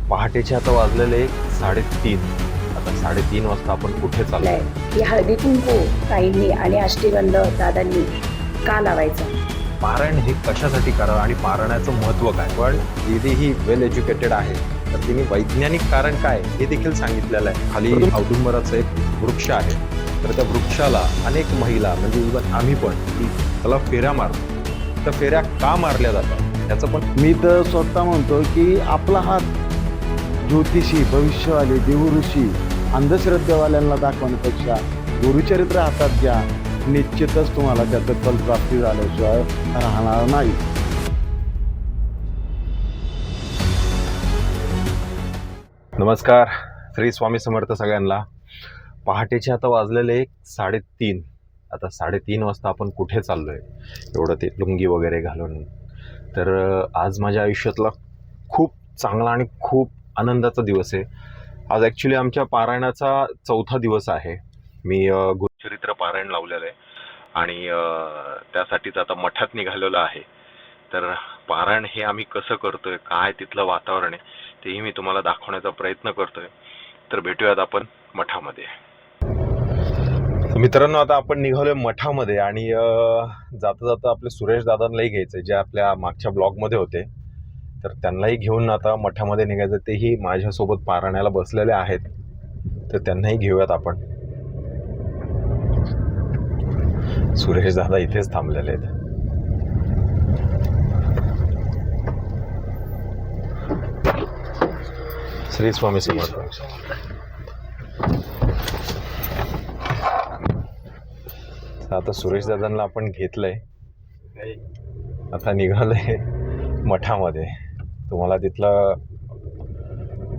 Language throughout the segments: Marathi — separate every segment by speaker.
Speaker 1: पहाटेचे आता वाजलेले 3:30. आता 3:30 वाजता आपण कुठे चाललोय?
Speaker 2: की हळदी कुंकू ताईंनी आणि अष्टगंध दादांनी का लावायचा?
Speaker 1: पारायण हे कशासाठी करावं आणि पारायणाचं महत्त्व काय? पण दीदी ही वेल एज्युकेटेड आहे, तर तिने वैज्ञानिक कारण काय हे देखील सांगितलेलं आहे. खाली औदुंबराचं एक वृक्ष आहे, तर त्या वृक्षाला अनेक महिला म्हणजे इव्हन आम्ही पण त्याला फेऱ्या मारतो. त्या फेऱ्या का मारल्या जातात त्याचं पण
Speaker 3: मी तर स्वतः म्हणतो की आपला हात ज्योतिषी, भविष्यवाली, देवऋषी, अंधश्रद्धेवाल्यांना दाखवण्यापेक्षा गुरुचरित्र हातात घ्या, निश्चितच तुम्हाला त्याचं फलप्राप्ती झाल्याशिवाय राहणार नाही.
Speaker 1: नमस्कार, श्री स्वामी समर्थ सगळ्यांना. पहाटेचे आता वाजलेले 3:30. आता 3:30 वाजता आपण कुठे चाललोय? एवढं ते लुंगी वगैरे घालून. तर आज माझ्या आयुष्यातला खूप चांगला आणि खूप आनंदाचा दिवस आहे. आज ॲक्च्युली आमच्या पारायणाचा 4था दिवस आहे. मी गुरुचरित्र पारायण लावलेलं आहे आणि त्यासाठीच आता मठात निघालेलो आहे. तर पारायण हे आम्ही कसं करतोय, काय तिथलं वातावरण आहे, तेही मी तुम्हाला दाखवण्याचा प्रयत्न करतोय. तर भेटूयात आपण मठामध्ये. मित्रांनो, आता आपण निघालोय मठामध्ये आणि जाता जाता आपले सुरेश दादांनाही घ्यायचं, जे आपल्या मागच्या ब्लॉगमध्ये होते. तर त्यांनाही घेऊन आता मठामध्ये निघायचं. तेही माझ्यासोबत पारायणाला बसलेले आहेत, तर त्यांनाही घेऊयात आपण. सुरेश दादा इथेच थांबलेले आहेत. श्री स्वामी समर्थ. आता सुरेश दादांना आपण घेतलंय, आता निघालोय मठामध्ये. तुम्हाला तिथलं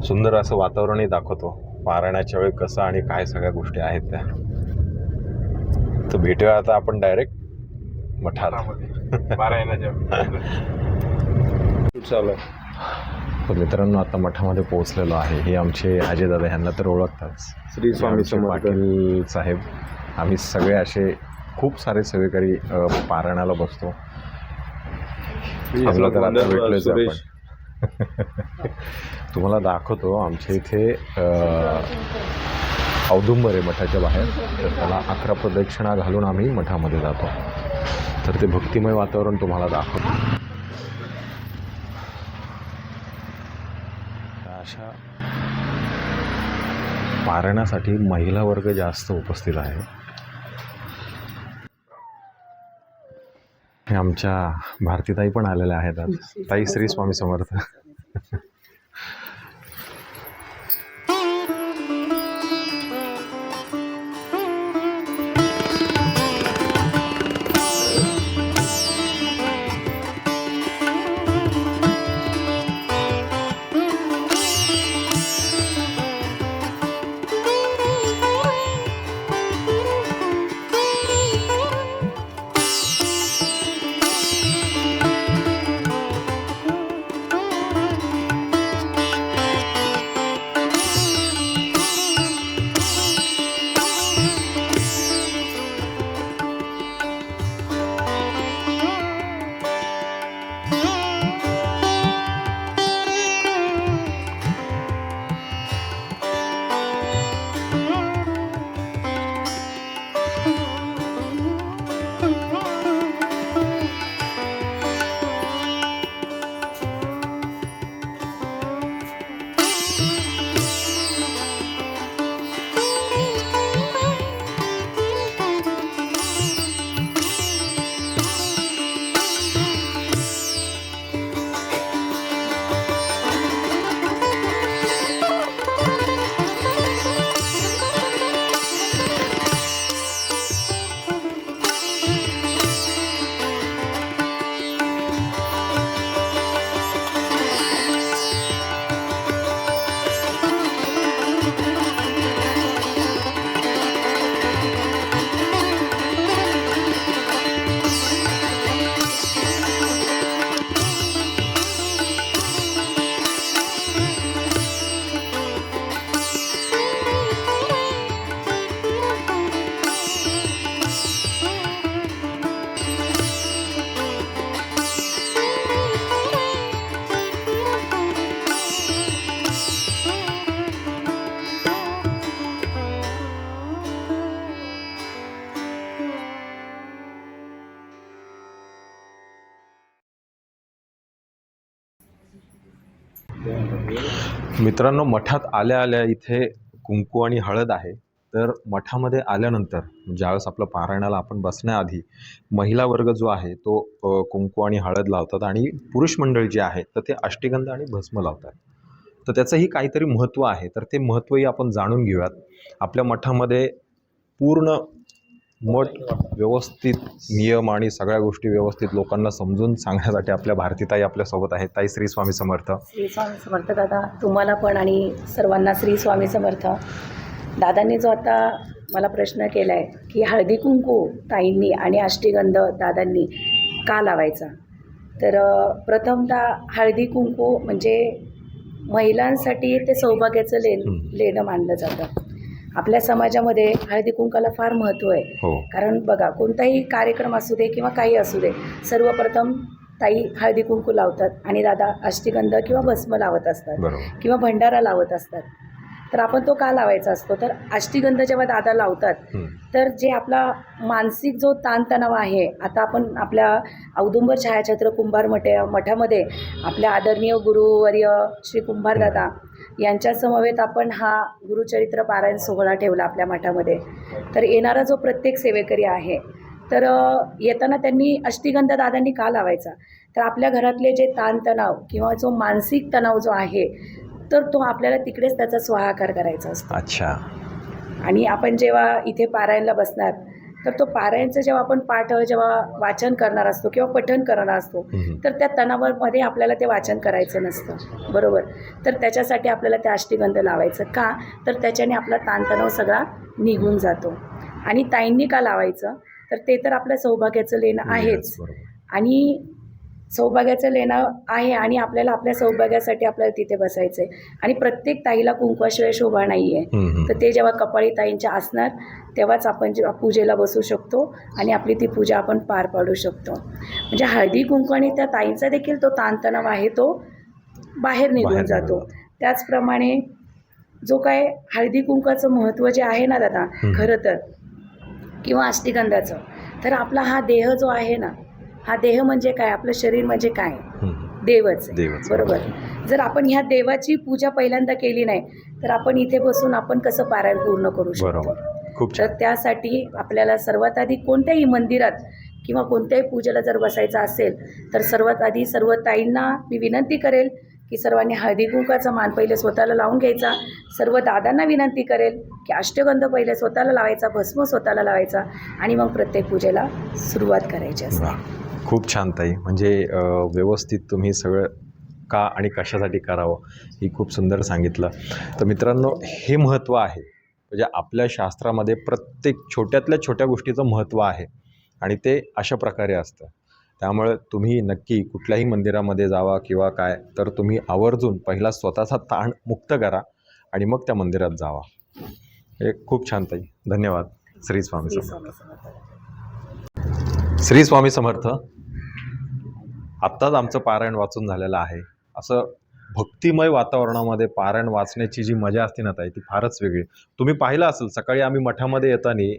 Speaker 1: सुंदर असं वातावरणही दाखवतो, पारायणाच्या वेळी कसं आणि काय सगळ्या गोष्टी आहेत त्या. तर भेटूया आता आपण डायरेक्ट मठात.
Speaker 3: चालू
Speaker 1: तर मित्रांनो, आता मठामध्ये पोहोचलेलो आहे. हे आमचे अजय दादा, ह्यांना तर ओळखताच,
Speaker 3: श्री स्वामी
Speaker 1: आमचे
Speaker 3: समर्थ.
Speaker 1: पाटील साहेब. आम्ही सगळे असे खूप सारे सेवेकरी पारायणाला बसतो. आपलं तर आता भेटलोच आपण. तुम्हाला दाखवतो आमच्या इथे औदुंबर आहे मठाच्या बाहेर. तर त्याला 11 प्रदक्षिणा घालून आम्ही मठामध्ये जातो. तर ते भक्तिमय वातावरण तुम्हाला दाखवतो. अशा पारायणासाठी महिला वर्ग जास्त उपस्थित आहे. हे आमच्या भारतीताई पण आलेल्या आहेत आज. ताई, श्री स्वामी समर्थ. मित्रांनो, मठात आल्या आल्या इथे कुंकू आणि हळद आहे. तर मठामध्ये आल्यानंतर ज्यावेळेस आपलं पारायणाला आपण बसण्याआधी महिला वर्ग जो आहे तो कुंकू आणि हळद लावतात आणि पुरुष मंडळी जे आहे तर ते अष्टगंध आणि भस्म लावतात. तर त्याचंही काहीतरी महत्त्व आहे. तर ते महत्त्वही आपण जाणून घेऊयात. आपल्या मठामध्ये पूर्ण मठ व्यवस्थित नियम आणि सगळ्या गोष्टी व्यवस्थित लोकांना समजून सांगण्यासाठी आपल्या भारतीताई आपल्यासोबत आहेत. ताई, श्री स्वामी समर्थ.
Speaker 2: श्री स्वामी समर्थ दादा. तुम्हाला पण आणि सर्वांना श्री स्वामी समर्थ. दादांनी जो आता मला प्रश्न केला आहे की हळदी कुंकू ताईंनी आणि अष्टगंध दादांनी का लावायचा, तर प्रथमतः हळदी कुंकू म्हणजे महिलांसाठी ते सौभाग्याचं लेणं मानलं जातं. आपल्या समाजामध्ये हळदी कुंकाला फार महत्त्व आहे.
Speaker 1: हो.
Speaker 2: कारण बघा, कोणताही कार्यक्रम असू दे किंवा काही असू दे, सर्वप्रथम ताई हळदी कुंकू लावतात आणि दादा अष्टगंध किंवा भस्म लावत असतात
Speaker 1: बरोबर.
Speaker 2: किंवा भंडारा लावत असतात. तर आपण तो का लावायचा असतो, तर अष्टगंध जेव्हा दादा लावतात तर जे आपला मानसिक जो ताणतणाव आहे, आता आपण आपल्या औदुंबर छायाचित्र कुंभार मठामध्ये आपल्या आदरणीय गुरुवर्य श्री कुंभार दादा यांच्या समवेत आपण हा गुरुचरित्र पारायण सोहळा ठेवला आपल्या मठामध्ये. तर येणारा जो प्रत्येक सेवेकरी आहे तर येताना त्यांनी अष्टगंध दादांनी का लावायचा, तर आपल्या घरातले जे ताणतणाव किंवा जो मानसिक तणाव जो आहे तर तो आपल्याला तिकडेच त्याचा स्वाहाकार करायचा असतो.
Speaker 1: अच्छा.
Speaker 2: आणि आपण जेव्हा इथे पारायणला बसणार तर तो पारायणचं जेव्हा आपण जेव्हा वाचन करणार असतो किंवा पठण करणार असतो तर त्या तणावामध्ये आपल्याला ते वाचन करायचं नसतं, बरोबर. तर त्याच्यासाठी आपल्याला ते अष्टगंध लावायचं का, तर त्याच्याने आपला ताणतणाव सगळा निघून जातो. आणि ताईंनी का लावायचं, तर ते तर आपल्या सौभाग्याचं लेणं आहेच. आणि सौभाग्याचं लेणं आहे आणि आपल्याला आपल्या सौभाग्यासाठी आपल्याला तिथे बसायचं आहे. आणि प्रत्येक ताईला कुंकवाशिवाय शोभा नाही आहे. तर ते जेव्हा कपाळी ताईंच्या असणार तेव्हाच आपण जेव्हा पूजेला बसू शकतो आणि आपली ती पूजा आपण पार पाडू शकतो. म्हणजे हळदी कुंकू आणि त्या ताईंचा देखील तो ताणतणाव आहे तो बाहेर निघून जातो. त्याचप्रमाणे जो काय हळदी कुंकाचं महत्त्व जे आहे ना दादा, खरं तर किंवा अष्टगंधाचं, तर आपला हा देह जो आहे ना, हा देह म्हणजे काय, आपलं शरीर म्हणजे काय, देवच आहे, बरोबर. जर आपण ह्या देवाची पूजा पहिल्यांदा केली नाही तर आपण इथे बसून आपण कसं पारायण पूर्ण करू शकतो. तर त्यासाठी आपल्याला सर्वात आधी कोणत्याही मंदिरात किंवा कोणत्याही पूजेला जर बसायचं असेल तर सर्वात आधी सर्व ताईंना मी विनंती करेल की सर्वांनी हळदी कुंकाचा मान पहिले स्वतःला लावून घ्यायचा. सर्व दादांना विनंती करेल की अष्टगंध पहिले स्वतःला लावायचा, भस्म स्वतःला लावायचा आणि मग प्रत्येक पूजेला सुरुवात करायची असते.
Speaker 1: खूप छान ताई. म्हणजे व्यवस्थित तुम्ही सगळं का आणि कशासाठी करावं ही खूप सुंदर सांगितलं. तर मित्रांनो, हे महत्त्व आहे. म्हणजे आपल्या शास्त्रामध्ये प्रत्येक छोट्यातल्या छोट्या गोष्टीचं महत्त्व आहे आणि ते अशा प्रकारे असतं. त्यामुळे तुम्ही नक्की कुठल्याही मंदिरामध्ये जावा किंवा काय, तर तुम्ही आवर्जून पहिला स्वतःचा ताण मुक्त करा आणि मग त्या मंदिरात जावा. हे खूप छान ताई. धन्यवाद. श्री स्वामी समर्थ. श्री स्वामी समर्थ. आत्ताच आमचं पारायण वाचून झालेलं आहे. असं भक्तिमय वातावरणामध्ये पारायण वाचण्याची जी मजा असते ना ताई, ती फारच वेगळी. तुम्ही पाहिलं असेल, सकाळी आम्ही मठामध्ये येताना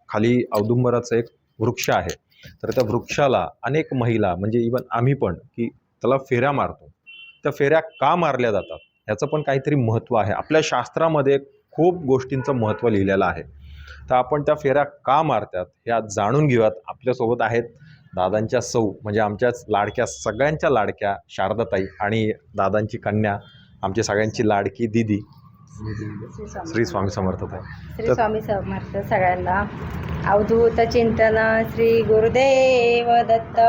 Speaker 1: खाली औदुंबराचं एक वृक्ष आहे. तर त्या वृक्षाला अनेक महिला, म्हणजे इवन आम्ही पण, की त्याला फेऱ्या मारतो. त्या फेऱ्या का मारल्या जातात ह्याचं पण काहीतरी महत्त्व आहे. आपल्या शास्त्रामध्ये खूप गोष्टींचं महत्त्व लिहिलेलं आहे. तर आपण त्या फेऱ्या का मारतात हे आज जाणून घेऊयात. आपल्यासोबत आहेत दादांच्या सौ, म्हणजे आमच्याच लाडक्या, सगळ्यांच्या लाडक्या शारदाताई आणि दादांची कन्या, आमची सगळ्यांची लाडकी दीदी. श्री स्वामी समर्थ ताई.
Speaker 4: श्री स्वामी समर्थ सगळ्यांना. अवधूत चिंतन श्री गुरुदेव दत्त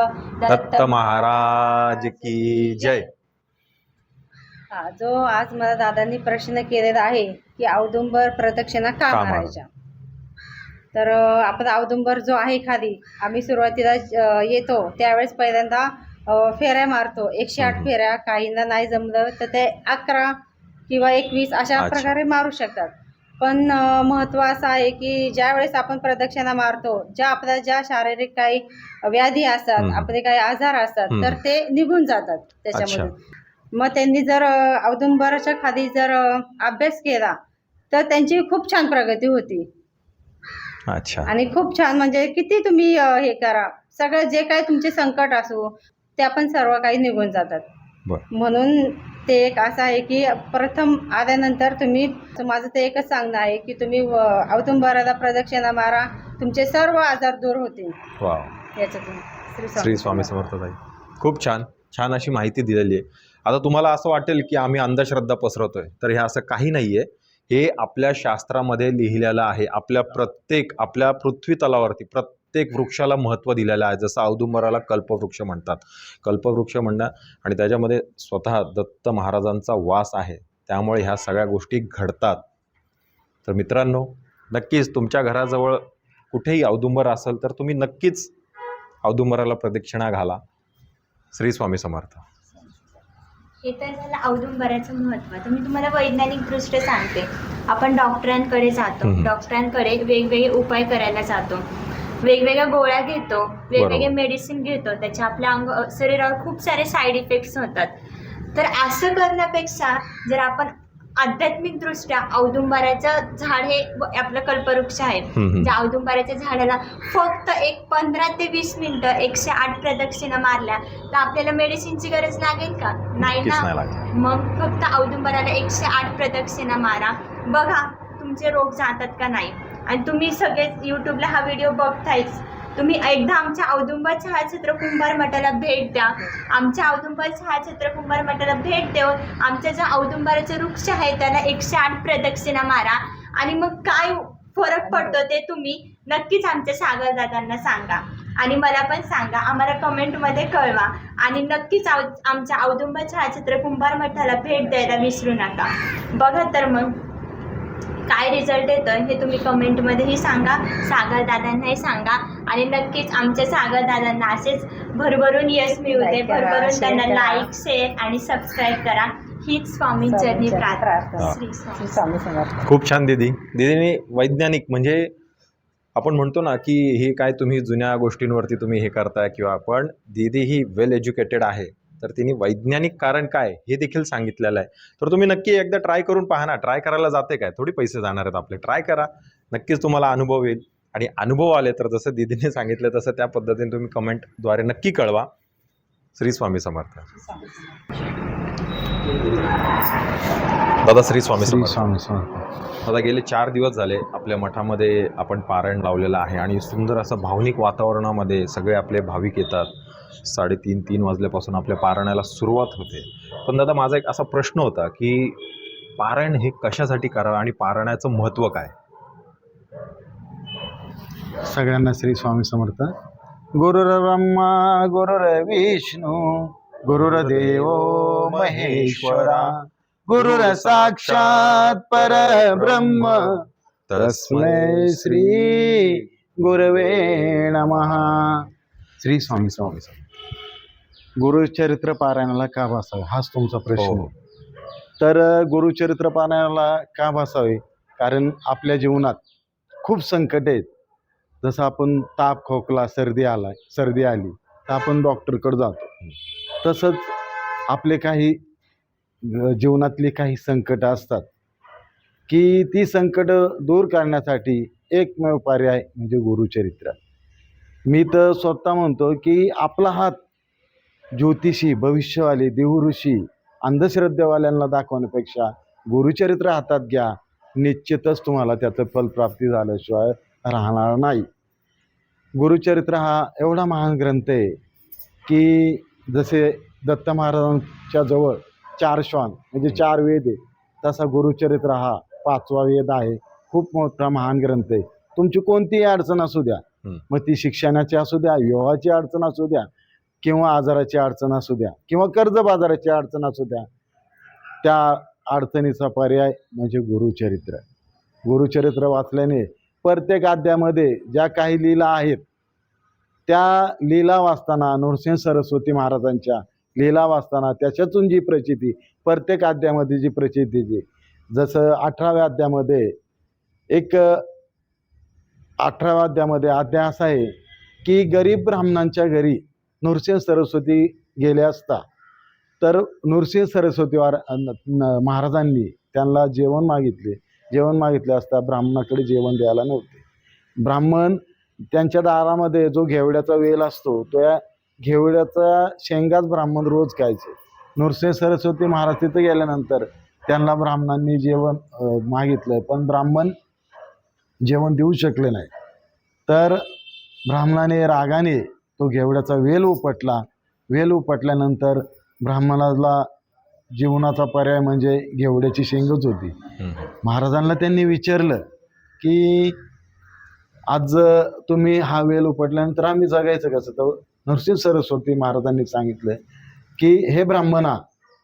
Speaker 1: दत्त महाराज की जय.
Speaker 4: हा, जो आज मला दादांनी प्रश्न केलेला आहे की औदुंबर प्रदक्षिणा का मारायच्या, तर आपण औदुंबर जो आहे खाली, आम्ही सुरुवातीला येतो त्यावेळेस पहिल्यांदा फेऱ्या मारतो. 108 फेऱ्या. काहींना नाही जमलं तर ते 11 किंवा 21 अशा प्रकारे मारू शकतात. पण महत्त्व असं आहे की ज्या वेळेस आपण प्रदक्षिणा मारतो, ज्या शारीरिक काही व्याधी असतात, आपले काही आजार असतात, तर ते निघून जातात त्याच्यामधून. मग त्यांनी जर औदुंबराच्या खाली जर अभ्यास केला तर त्यांची खूप छान प्रगती होती.
Speaker 1: अच्छा.
Speaker 4: आणि खूप छान, म्हणजे किती तुम्ही हे करा, सगळं जे काही तुमचे संकट असो ते आपण सर्व काही निघून जातात. म्हणून ते एक असं आहे की प्रथम आल्यानंतर तुम्ही, माझं ते एकच सांगणं आहे की तुम्ही औदुंबराला प्रदक्षिणा मारा, तुमचे सर्व आजार दूर होतील
Speaker 1: वा,
Speaker 4: याच्यातून.
Speaker 1: श्री स्वामी समर्थ ताई, खूप छान छान अशी माहिती दिलेली आहे. आता तुम्हाला असं वाटेल की आम्ही अंधश्रद्धा पसरवतोय, तर हे असं काही नाही आहे. हे आपल्या शास्त्रामध्ये लिहिलेलं आहे. आपल्या पृथ्वी तलावरती प्रत्येक वृक्षाला महत्त्व दिलेलं आहे. जसं औदुंबराला कल्पवृक्ष म्हणतात, कल्पवृक्ष म्हणणं, आणि त्याच्यामध्ये स्वतः दत्त महाराजांचा वास आहे, त्यामुळे ह्या सगळ्या गोष्टी घडतात. तर मित्रांनो, नक्कीच तुमच्या घराजवळ कुठेही औदुंबर असेल तर तुम्ही नक्कीच औदुंबराला प्रदक्षिणा घाला. श्री स्वामी समर्थ.
Speaker 5: हे तर झालं औदुंबराचं महत्त्व. तर मी तुम्हाला वैज्ञानिकदृष्ट्या सांगते. आपण डॉक्टरांकडे जातो, डॉक्टरांकडे वेगवेगळे उपाय करायला जातो, वेगवेगळ्या गोळ्या घेतो, वेगवेगळे मेडिसिन घेतो, त्याचे आपल्या शरीरावर खूप सारे साईड इफेक्ट्स होतात. तर असं करण्यापेक्षा जर आपण आध्यात्मिकदृष्ट्या औदुंबराचं झाड हे आपलं कल्पवृक्ष आहे, ज्या औदुंबराच्या झाडाला फक्त 15 ते 20 मिनिटं 108 प्रदक्षिणा मारल्या तर आपल्याला मेडिसिनची गरज लागेल का? नाही ना. मग फक्त औदुंबराला 108 प्रदक्षिणा मारा, बघा तुमचे रोग जातात का नाही. आणि तुम्ही सगळे यूट्यूबला हा व्हिडिओ बघतायच, तुम्ही एकदा आमच्या औदुंबर छायाचित्र कुंभार मठाला भेट द्या. आमच्या औदुंबर छायाचित्र कुंभार मठाला भेट देऊन आमच्या ज्या औदुंबराचे वृक्ष आहे त्याला 108 प्रदक्षिणा मारा, आणि मग काय फरक पडतो ते तुम्ही नक्कीच आमच्या सागरदादांना सांगा आणि मला पण सांगा, आम्हाला कमेंटमध्ये कळवा. आणि नक्कीच आमच्या औदुंबर छायाचित्र कुंभार मठाला भेट द्यायला विसरू नका. बघा तर मग काय रिझल्ट येतं हे तुम्ही कमेंटमध्येही सांगा, सागरदादांनाही सांगा, आणि नक्कीच आमच्या सागरदादांना असेच भरभरून यश मिळू दे, भरभरून त्यांना लाईक, शेअर आणि सबस्क्राईब करा. हीच स्वामींचरणी प्रार्थना. श्री स्वामी समर्थ.
Speaker 1: खूप छान दीदीने वैज्ञानिक, म्हणजे आपण म्हणतो ना की हे काय तुम्ही जुन्या गोष्टींवरती तुम्ही हे करताय, किंवा पण दीदी ही वेल एज्युकेटेड आहे, तर तिने वैज्ञानिक कारण काय हे देखील सांगितलेलं आहे. तर तुम्ही नक्की एकदा ट्राय करून पहा ना. ट्राय करायला जाते काय, थोडी पैसे जाणार आहेत आपले. ट्राय करा, नक्कीच तुम्हाला अनुभव येईल. आणि अनुभव आले तर जसं दीदीने सांगितलं तसं त्या पद्धतीने तुम्ही कमेंटद्वारे नक्की कळवा. श्री स्वामी समर्थ. दादा श्री स्वामी
Speaker 3: श्री
Speaker 1: समर्थ.
Speaker 3: स्वामी समर्थ.
Speaker 1: आता गेले 4 दिवस झाले आपल्या मठामध्ये आपण पारायण लावलेलं आहे, आणि सुंदर असं भावनिक वातावरणामध्ये सगळे आपले भाविक येतात. 3:30 वाजल्यापासून आपल्या पारायणाला सुरुवात होते. पण दादा माझा एक असा प्रश्न होता की पारायण हे कशासाठी करावं आणि पारायणाचं महत्त्व काय?
Speaker 3: सगळ्यांना श्री स्वामी समर्थ. गुरुर्ब्रह्मा गुरुर्विष्णू गुरुर्देव महेश्वरा, गुरुर साक्षात परब्रह्म तस्मै श्री गुरवे नमः. श्री स्वामी समर्थ. गुरुचरित्र पारायणाला का बसावे हाच तुमचा प्रश्न.
Speaker 1: हो.
Speaker 3: तर गुरुचरित्र पारायणाला का बसावे, कारण आपल्या जीवनात खूप संकट आहेत. जसं आपण ताप, खोकला, सर्दी आली तर आपण डॉक्टरकडे जातो. तसंच आपले काही जीवनातली काही संकट असतात की ती संकट दूर करण्यासाठी एकमेव पर्याय म्हणजे गुरुचरित्र. मी तर स्वतः म्हणतो की आपला हात ज्योतिषी, भविष्यवाली, देवऋषी, अंधश्रद्धेवाल्यांना दाखवण्यापेक्षा गुरुचरित्र हातात घ्या. निश्चितच तुम्हाला त्याचं फलप्राप्ती झाल्याशिवाय राहणार नाही. गुरुचरित्र हा एवढा महान ग्रंथ आहे की जसे दत्त महाराजांच्या जवळ 4 श्वान म्हणजे 4 वेद आहे, तसा गुरुचरित्र हा 5वा वेद आहे. खूप मोठा महान ग्रंथ आहे. तुमची कोणतीही अडचण असू द्या, मग ती शिक्षणाची असू द्या, विवाहाची अडचण असू द्या, किंवा आजाराची अडचण असू द्या, किंवा कर्जबाजाराची अडचण असू द्या, त्या अडचणीचा पर्याय म्हणजे गुरुचरित्र. गुरुचरित्र वाचल्याने प्रत्येक अध्यायामध्ये ज्या काही लीला आहेत त्या लीला वाचताना, नृसिंह सरस्वती महाराजांच्या लीला वाचताना त्याच्यातून जी प्रचिती, प्रत्येक अध्यायामध्ये जी प्रचिती जी, जसं 18व्या अध्यायामध्ये एक 18व्या अध्यायामध्ये अध्याय असा आहे की गरीब ब्राह्मणांच्या घरी नृसिंह सरस्वती गेले असता, तर नृसिंह सरस्वती महाराजांनी त्यांना जेवण मागितले असता ब्राह्मणाकडे जेवण द्यायला नव्हते. ब्राह्मण त्यांच्या दारामध्ये जो घेवड्याचा वेल असतो, तो या घेवड्याचा शेंगाच ब्राह्मण रोज खायचे. नृसिंह सरस्वती महाराज तिथं गेल्यानंतर त्यांना ब्राह्मणांनी जेवण मागितलं, पण ब्राह्मण जेवण देऊ शकले नाही. तर ब्राह्मणाने रागाने तो घेवड्याचा वेल उपटला. वेल उपटल्यानंतर ब्राह्मणाला जीवनाचा पर्याय म्हणजे घेवड्याची शेंगच होती. महाराजांना त्यांनी विचारलं की आज तुम्ही हा वेल उपटल्यानंतर आम्ही जगायचं कसं? तर नृसिंह सरस्वती महाराजांनी सांगितलं की हे ब्राह्मणा,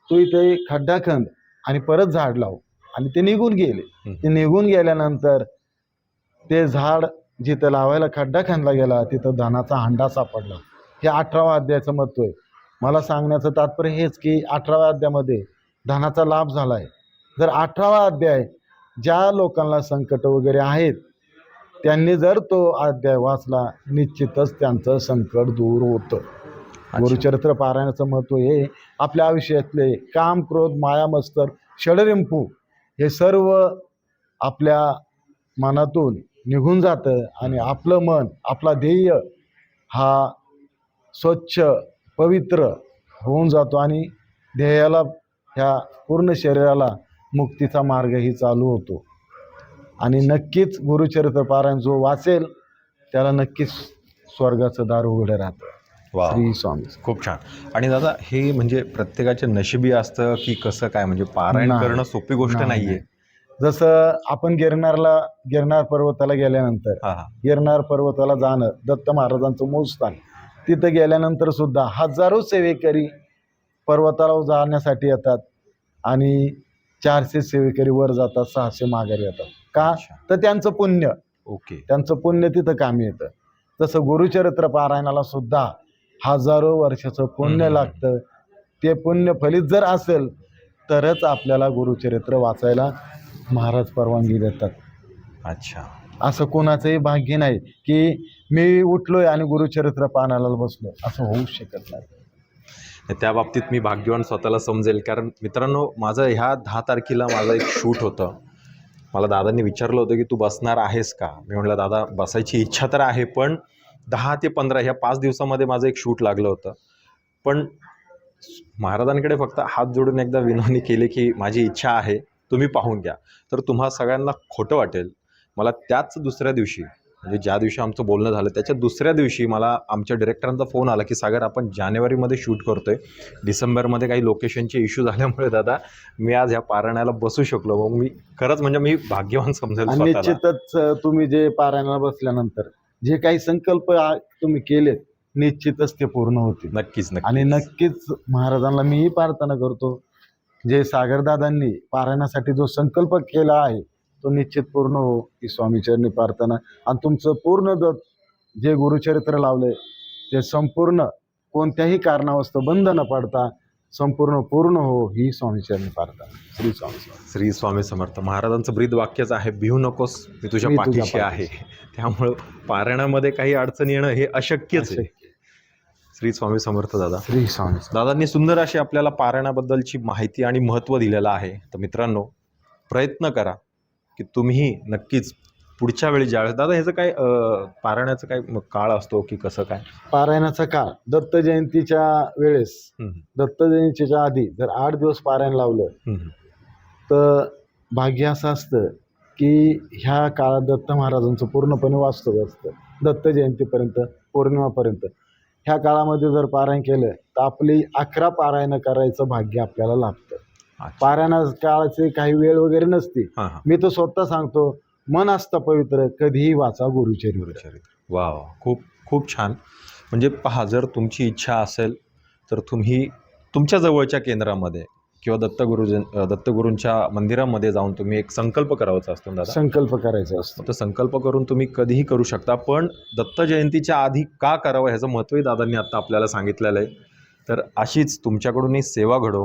Speaker 3: तू इथे खड्डा खंद आणि परत झाड लाव. आणि ते निघून गेले. ते निघून गेल्यानंतर ते झाड जिथं लावायला खड्डा खणला गेला तिथं धनाचा हांडा सापडला. हे 18व्या अध्यायाचं महत्त्व आहे. मला सांगण्याचं तात्पर्य हेच की 18व्या अध्यायामध्ये धनाचा लाभ झाला आहे. जर 18वा अध्याय ज्या लोकांना संकट वगैरे आहेत त्यांनी जर तो अध्याय वाचला निश्चितच त्यांचं संकट दूर होतं. गुरुचरित्र पारायणाचं महत्त्व हे आपल्या आयुष्यातले काम, क्रोध, माया, मत्सर, षडरिंपू हे सर्व आपल्या मनातून निघून जातं आणि आपलं मन, आपला ध्येय हा स्वच्छ पवित्र होऊन जातो आणि ध्येयाला, ह्या पूर्ण शरीराला मुक्तीचा मार्गही चालू होतो. आणि नक्कीच गुरुचरित्र पारायण जो वाचेल त्याला नक्कीच स्वर्गाचं दार उघडं राहतं.
Speaker 1: वा,
Speaker 3: श्री स्वामी.
Speaker 1: खूप छान. आणि दादा हे म्हणजे प्रत्येकाच्या नशिबी असतं की कसं काय? म्हणजे पारायण
Speaker 3: नाही.
Speaker 1: करणं सोपी गोष्ट नाहीये.
Speaker 3: जसं आपण गिरनार पर्वताला गेल्यानंतर गिरनार पर्वताला जाणं दत्त महाराजांचं मूळ स्थान. तिथं गेल्यानंतर सुद्धा हजारो सेवेकरी पर्वताला जाण्यासाठी येतात आणि 400 सेवेकरी वर जातात, 600 माघारी येतात. का? तर त्यांचं पुण्य, त्यांचं पुण्य तिथं कामी येतं. तसं गुरुचरित्र पारायणाला सुद्धा हजारो वर्षाचं पुण्य लागतं. ते पुण्य फलित जर असेल तरच आपल्याला गुरुचरित्र वाचायला महाराज परवानगी देतात.
Speaker 1: अच्छा,
Speaker 3: असं कोणाचंही भाग्य नाही की मी उठलोय आणि गुरुचरित्र पारायणाला बसलो, असं होऊ शकत नाही.
Speaker 1: त्या बाबतीत मी भाग्यवान स्वतःला समजेल. कारण मित्रांनो, माझं ह्या 10 तारखेला माझं एक शूट होतं. मला दादांनी विचारलं होतं की तू बसणार आहेस का? मी म्हटलं दादा बसायची इच्छा तर आहे, पण 10 ते 15 ह्या 5 दिवसामध्ये माझं एक शूट लागलं होतं. पण महाराजांकडे फक्त हात जोडून एकदा विनवणी केली की माझी इच्छा आहे, तुम्ही पाहून घ्या. तर तुम्हा सगळ्यांना खोटं वाटेल, मला त्याच दुसऱ्या दिवशी, म्हणजे ज्या दिवशी आमचं बोलणं झालं त्याच्या दुसऱ्या दिवशी मला आमच्या डिरेक्टरांचा फोन आला की सागर आपण जानेवारीमध्ये शूट करतोय, डिसेंबरमध्ये काही लोकेशनचे इश्यू झाल्यामुळे दादा मी आज ह्या पारायणाला बसू शकलो. मग मी खरंच म्हणजे मी भाग्यवान समजेल स्वतःला.
Speaker 3: निश्चितच तुम्ही जे पारायणाला बसल्यानंतर जे काही संकल्प तुम्ही केलेत निश्चितच ते पूर्ण होतील.
Speaker 1: नक्कीच.
Speaker 3: आणि नक्कीच महाराजांना मीही प्रार्थना करतो, जे सागरदादांनी पारायणासाठी जो संकल्प केला आहे तो निश्चित पूर्ण हो, ही स्वामीचरणी प्रार्थना. आणि तुमचं पूर्ण जे गुरुचरित्र लावलंय ते संपूर्ण कोणत्याही कारणावस्तव बंद न पडता संपूर्ण पूर्ण हो, ही स्वामीचरणी प्रार्थना. श्री स्वामी समर्थ.
Speaker 1: श्री स्वामी समर्थ. महाराजांचं ब्रीद वाक्यच आहे, भिवू नकोस, मी तुझ्या पाठीशी आहे. त्यामुळं पारायणामध्ये काही अडचण येणं हे अशक्यच आहे. श्री स्वामी समर्थ दादा.
Speaker 3: श्री स्वामी.
Speaker 1: दादांनी सुंदर अशी आपल्याला पारायणाबद्दलची माहिती आणि महत्त्व दिलेलं आहे. तर मित्रांनो, प्रयत्न करा की तुम्ही नक्कीच पुढच्या वेळी ज्यावेळेस दादा ह्याचं काय पारायणाचं काय काळ असतो की कसं काय?
Speaker 3: पारायणाचा काळ दत्त जयंतीच्या वेळेस, दत्त जयंतीच्या आधी जर 8 दिवस पारायण लावलं तर भाग्य असं असतं की ह्या काळात दत्त महाराजांचं पूर्णपणे वास्तव्य असतं. दत्त जयंतीपर्यंत, पौर्णिमापर्यंत ह्या काळामध्ये जर पारायण केलं तर आपली 11 पारायणं करायचं भाग्य आपल्याला लाभतं. पारायणा काळाची काही वेळ वगैरे नसते. मी तर स्वतः सांगतो, मन असतं पवित्र, कधीही वाचा गुरुचरित्र.
Speaker 1: वा, खूप खूप छान. म्हणजे पहा, जर तुमची इच्छा असेल तर तुम्ही तुमच्या जवळच्या केंद्रामध्ये किंवा दत्तगुरूंच्या मंदिरामध्ये जाऊन तुम्ही एक संकल्प करायचा असतो दादा.
Speaker 3: संकल्प करायचा असतो.
Speaker 1: तर संकल्प करून तुम्ही कधीही करू शकता, पण दत्त जयंतीच्या आधी का करावं ह्याचं महत्त्वही दादांनी आता आपल्याला सांगितलेलं आहे. तर अशीच तुमच्याकडूनही सेवा घडो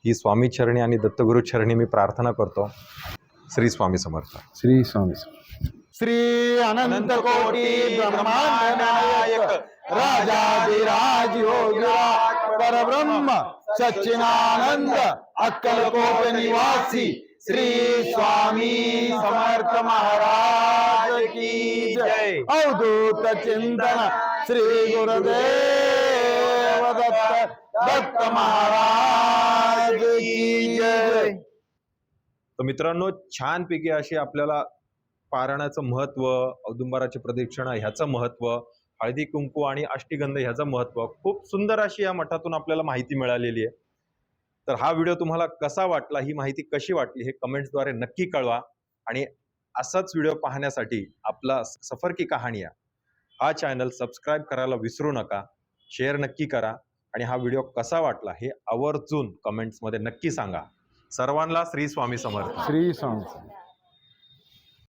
Speaker 1: ही स्वामी चरणी आणि दत्तगुरु चरणी मी प्रार्थना करतो. श्री स्वामी समर्थ.
Speaker 3: श्री स्वामी. श्री अनंत कोटी ब्रह्मांड नायक राजाधिराज योगीराज परब्रह्म सच्चिदानंद अक्कलकोट निवासी श्री स्वामी समर्थ महाराज की जय. अवधूत चिंतन श्री गुरुदेव दत्त महाराज
Speaker 1: तर मित्रांनो, छानपैकी अशी आपल्याला पारायणाचं महत्त्व, औदुंबराची प्रदक्षिणा ह्याचं महत्त्व, हळदी कुंकू आणि अष्टगंध ह्याचं महत्त्व खूप सुंदर अशी या मठातून आपल्याला माहिती मिळालेली आहे. तर हा व्हिडिओ तुम्हाला कसा वाटला, ही माहिती कशी वाटली हे कमेंट्सद्वारे नक्की कळवा. आणि असाच व्हिडिओ पाहण्यासाठी आपला सफर की कहानिया हा चॅनल सबस्क्राईब करायला विसरू नका. शेअर नक्की करा आणि हा व्हिडिओ कसा वाटला हे आवर्जून कमेंट्समध्ये नक्की सांगा. सर्वांना श्री स्वामी समर्थ.
Speaker 3: श्री स्वामी